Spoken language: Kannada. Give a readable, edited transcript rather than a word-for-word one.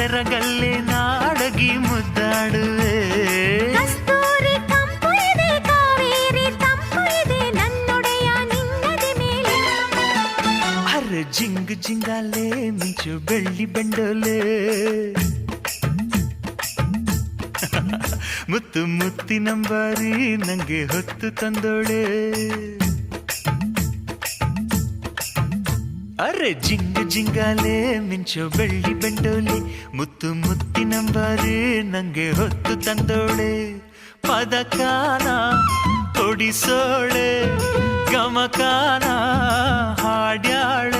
ಸೆರಗಲ್ಲೇ ನಾಡಗಿ ಮುದ್ದಾಡುವೆ. ಕಸ್ತೂರಿ ತಂಪು ಇದೆ, ಕಾವೇರಿ ತಂಪು ಇದೆ, ನನ್ನೊಡೆಯ ನಿನ್ನದೆ ಮೇಲೆ. ಅರೆ ಜಿಂಗ್ ಜಿಂಗಾಲೆ ಮಿಂಚು ಬೆಳ್ಳಿ ಬೆಂಡೋಲೆ. ಮುತ್ತು ಮುತ್ತಿನಂಬಾರಿ ನಂಗೆ ಹೊತ್ತು ತಂದೋಳೆ. ಅರೆ ಜಿಂಗ ಜಿಂಗಾಲೆ ಮಿಂಚು ಬೆಳ್ಳಿ ಬೆಂಡೋಲೆ, ಮುತ್ತು ಮುತ್ತಿನಂಬಾರಿ ನಂಗೆ ಹೊತ್ತು ತಂದೋಳೆ. ಪದಕಾನ ಕೊಡಿಸೋಳೆ, ಗಮಕಾನ ಹಾಡ್ಯಾಳೆ.